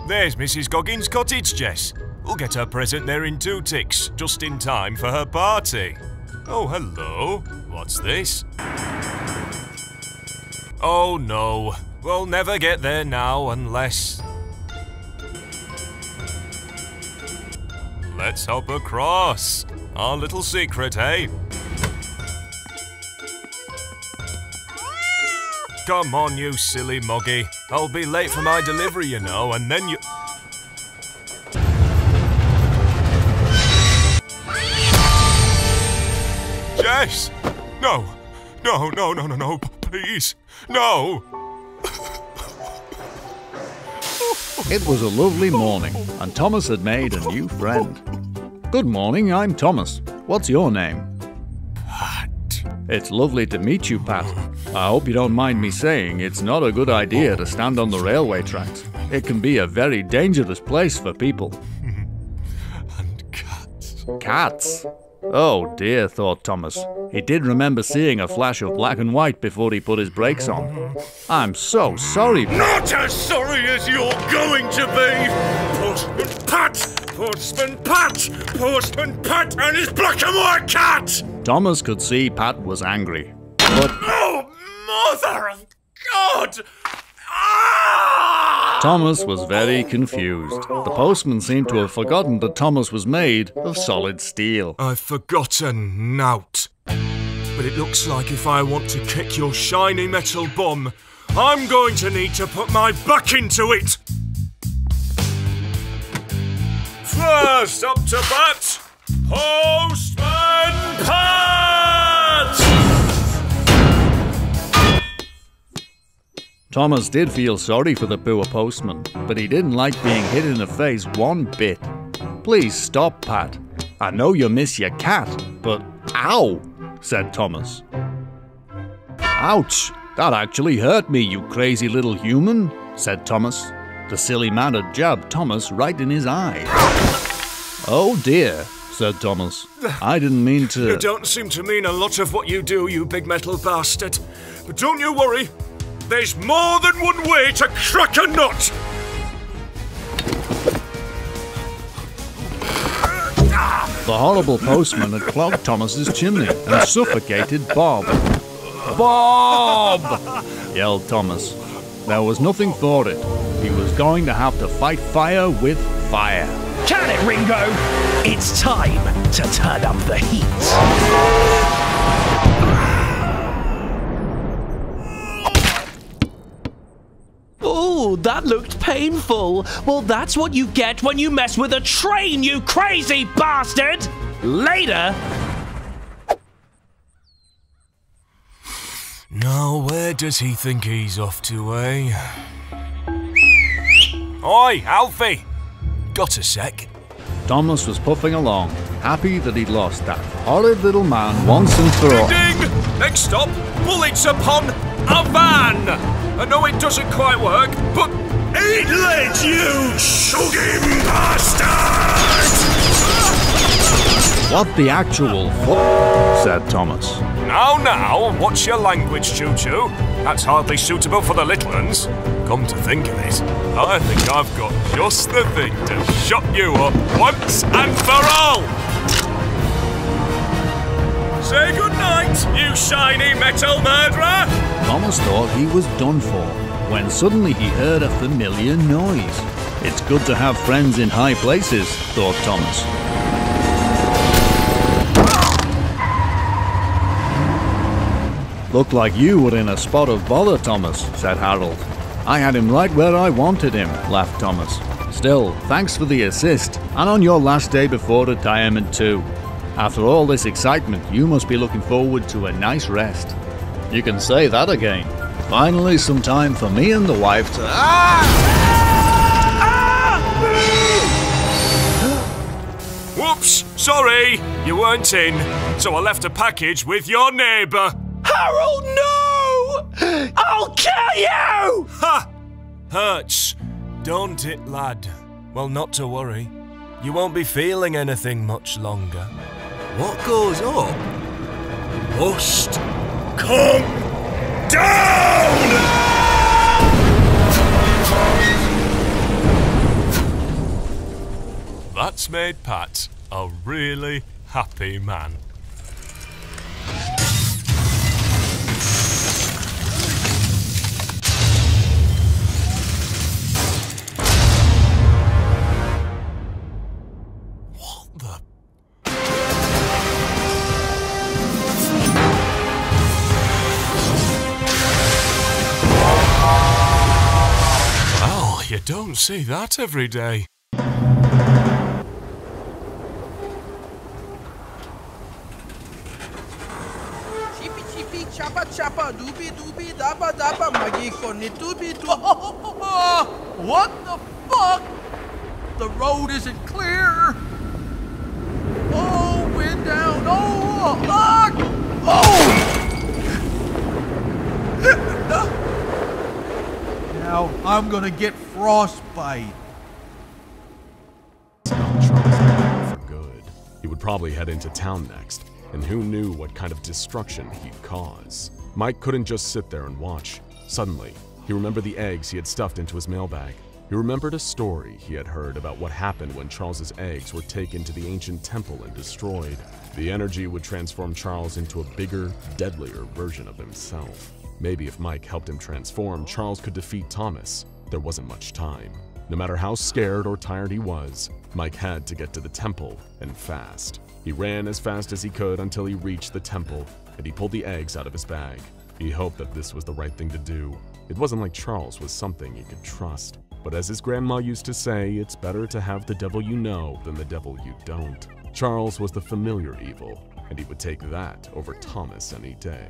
There's Mrs. Goggins' cottage, Jess. We'll get her present there in 2 ticks, just in time for her party. Oh, hello. What's this? Oh, no. We'll never get there now unless... Let's hop across. Our little secret, eh? Come on, you silly moggy. I'll be late for my delivery, you know, and then you... Jess! No! No, no, no, no, no, please! No! It was a lovely morning, and Thomas had made a new friend. Good morning, I'm Thomas. What's your name? Pat. It's lovely to meet you, Pat. I hope you don't mind me saying it's not a good idea to stand on the railway tracks. It can be a very dangerous place for people. And cats. Cats? Oh dear, thought Thomas. He did remember seeing a flash of black and white before he put his brakes on. I'm so sorry. Not as sorry as you're going to be! Postman Pat! Postman Pat! Postman Pat and his black and white cat! Thomas could see Pat was angry. But oh, mother of God! Ah! Thomas was very confused. The postman seemed to have forgotten that Thomas was made of solid steel. I've forgotten nought. But it looks like if I want to kick your shiny metal bomb, I'm going to need to put my back into it. First up to bat, Postman Pat! Thomas did feel sorry for the poor postman, but he didn't like being hit in the face one bit. Please stop, Pat. I know you miss your cat, but ow, said Thomas. Ouch, that actually hurt me, you crazy little human, said Thomas. The silly man had jabbed Thomas right in his eye. Oh dear, said Thomas. I didn't mean to... You don't seem to mean a lot of what you do, you big metal bastard. But don't you worry. There's more than one way to crack a nut! The horrible postman had clogged Thomas's chimney and suffocated Bob. Bob! Yelled Thomas. There was nothing for it. He was going to have to fight fire with fire. Can it, Ringo? It's time to turn up the heat. Oh, that looked painful. Well, that's what you get when you mess with a train, you crazy bastard! Later! Now, where does he think he's off to, eh? Oi, Alfie! Got a sec? Thomas was puffing along, happy that he'd lost that horrid little man once and for all. Ding ding! Next stop, bullets upon a van! I know it doesn't quite work, but eat lead, you chugging bastard! What the actual fuck? Said Thomas. Now, what's your language, Choo-Choo? That's hardly suitable for the little uns. Come to think of it, I think I've got just the thing to shut you up once and for all! Say goodnight, you shiny metal murderer! Thomas thought he was done for, when suddenly he heard a familiar noise. It's good to have friends in high places, thought Thomas. Looked like you were in a spot of bother, Thomas, said Harold. I had him right where I wanted him, laughed Thomas. Still, thanks for the assist, and on your last day before retirement too. After all this excitement, you must be looking forward to a nice rest. You can say that again. Finally some time for me and the wife to... Whoops! Sorry! You weren't in, so I left a package with your neighbour. Harold, no! I'll kill you! Ha! Hurts, don't it, lad? Well, not to worry. You won't be feeling anything much longer. What goes up must come down! That's made Pat a really happy man. What the... Well, you don't see that every day. Chapa chapa doobie doobie dabba dabba magi koni doobie doobie. What the fuck? The road isn't clear. Oh, wind down. Oh, fuck. Oh! Now I'm gonna get frostbite. For good. He would probably head into town next. And who knew what kind of destruction he'd cause? Mike couldn't just sit there and watch. Suddenly, he remembered the eggs he had stuffed into his mailbag. He remembered a story he had heard about what happened when Charles's eggs were taken to the ancient temple and destroyed. The energy would transform Charles into a bigger, deadlier version of himself. Maybe if Mike helped him transform, Charles could defeat Thomas. There wasn't much time. No matter how scared or tired he was, Mike had to get to the temple, and fast. He ran as fast as he could until he reached the temple, and he pulled the eggs out of his bag. He hoped that this was the right thing to do. It wasn't like Charles was something he could trust. But as his grandma used to say, it's better to have the devil you know than the devil you don't. Charles was the familiar evil, and he would take that over Thomas any day.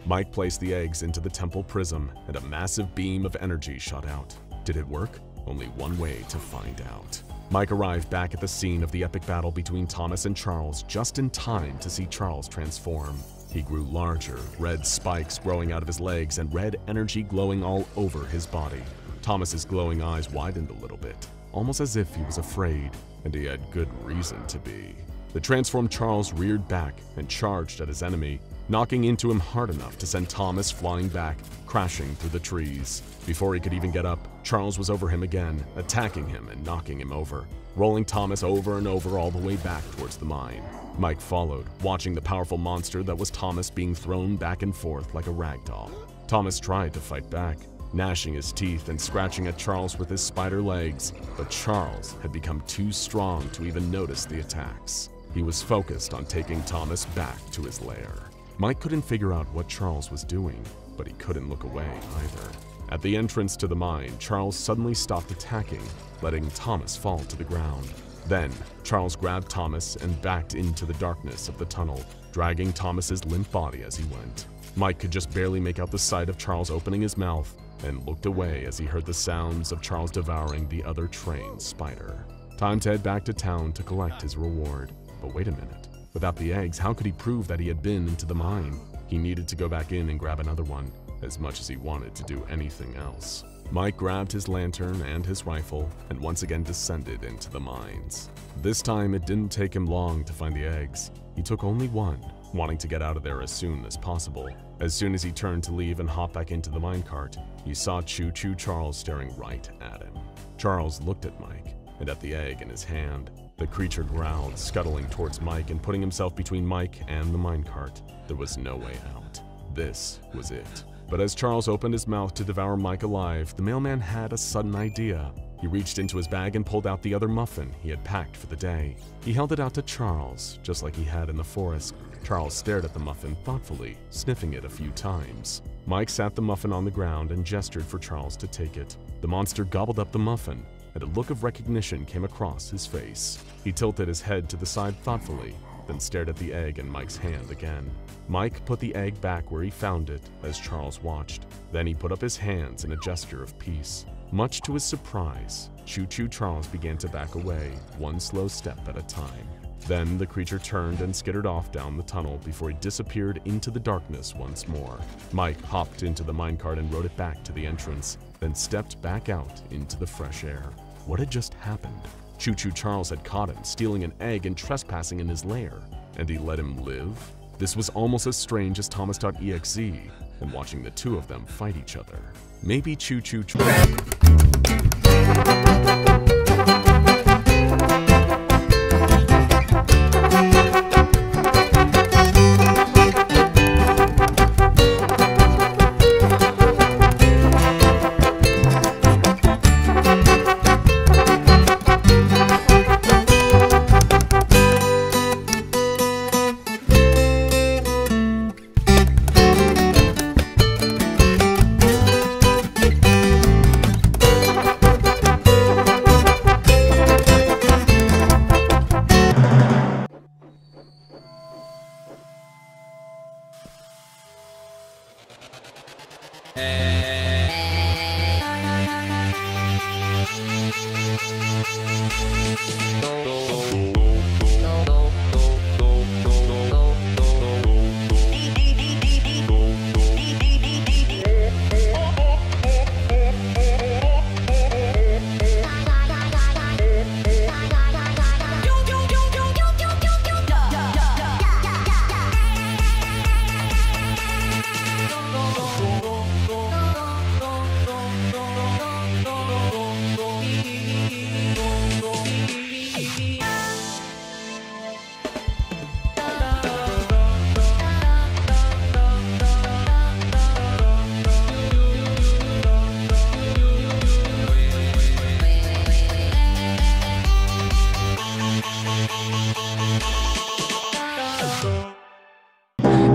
Mike placed the eggs into the temple prism, and a massive beam of energy shot out. Did it work? Only one way to find out. Mike arrived back at the scene of the epic battle between Thomas and Charles just in time to see Charles transform. He grew larger, red spikes growing out of his legs and red energy glowing all over his body. Thomas's glowing eyes widened a little bit, almost as if he was afraid, and he had good reason to be. The transformed Charles reared back and charged at his enemy, knocking into him hard enough to send Thomas flying back, crashing through the trees. Before he could even get up, Charles was over him again, attacking him and knocking him over, rolling Thomas over and over all the way back towards the mine. Mike followed, watching the powerful monster that was Thomas being thrown back and forth like a rag doll. Thomas tried to fight back, gnashing his teeth and scratching at Charles with his spider legs, but Charles had become too strong to even notice the attacks. He was focused on taking Thomas back to his lair. Mike couldn't figure out what Charles was doing, but he couldn't look away either. At the entrance to the mine, Charles suddenly stopped attacking, letting Thomas fall to the ground. Then, Charles grabbed Thomas and backed into the darkness of the tunnel, dragging Thomas's limp body as he went. Mike could just barely make out the sight of Charles opening his mouth and looked away as he heard the sounds of Charles devouring the other trained spider. Time to head back to town to collect his reward. But wait a minute. Without the eggs, how could he prove that he had been into the mine? He needed to go back in and grab another one, as much as he wanted to do anything else. Mike grabbed his lantern and his rifle and once again descended into the mines. This time, it didn't take him long to find the eggs. He took only one, wanting to get out of there as soon as possible. As soon as he turned to leave and hop back into the minecart, he saw Choo Choo Charles staring right at him. Charles looked at Mike and at the egg in his hand. The creature growled, scuttling towards Mike and putting himself between Mike and the minecart. There was no way out. This was it. But as Charles opened his mouth to devour Mike alive, the mailman had a sudden idea. He reached into his bag and pulled out the other muffin he had packed for the day. He held it out to Charles, just like he had in the forest, Charles stared at the muffin thoughtfully, sniffing it a few times. Mike sat the muffin on the ground and gestured for Charles to take it. The monster gobbled up the muffin, and a look of recognition came across his face. He tilted his head to the side thoughtfully, then stared at the egg in Mike's hand again. Mike put the egg back where he found it as Charles watched. Then he put up his hands in a gesture of peace. Much to his surprise, Choo Choo Charles began to back away, one slow step at a time. Then the creature turned and skittered off down the tunnel before he disappeared into the darkness once more. Mike hopped into the minecart and rode it back to the entrance, then stepped back out into the fresh air. What had just happened? Choo Choo Charles had caught him stealing an egg and trespassing in his lair, and he let him live? This was almost as strange as Thomas.exe and watching the two of them fight each other. Maybe Choo Choo Charles.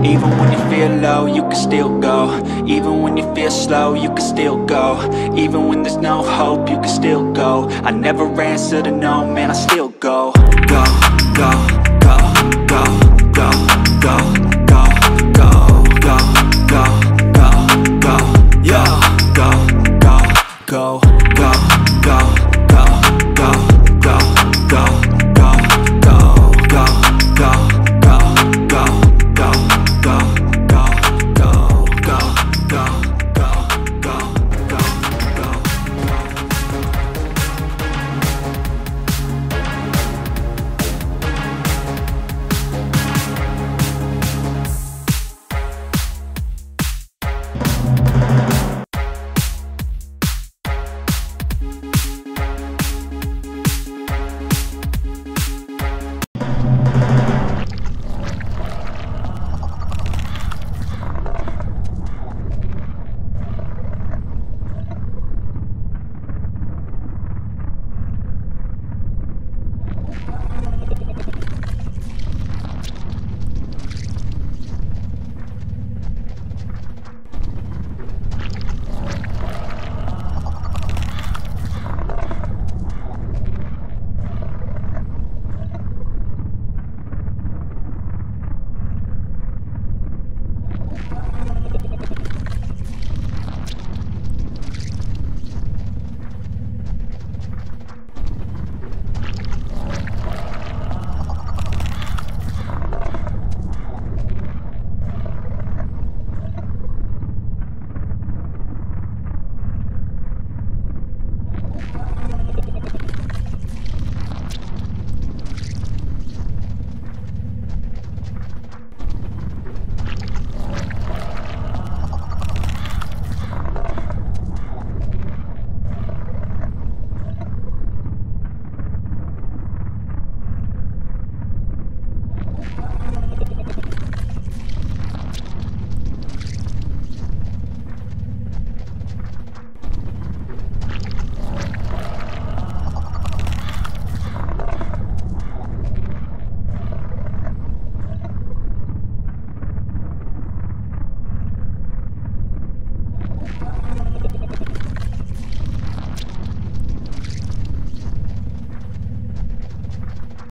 Even when you feel low, you can still go. Even when you feel slow, you can still go. Even when there's no hope, you can still go. I never answer to no, man, I still go. Go, go.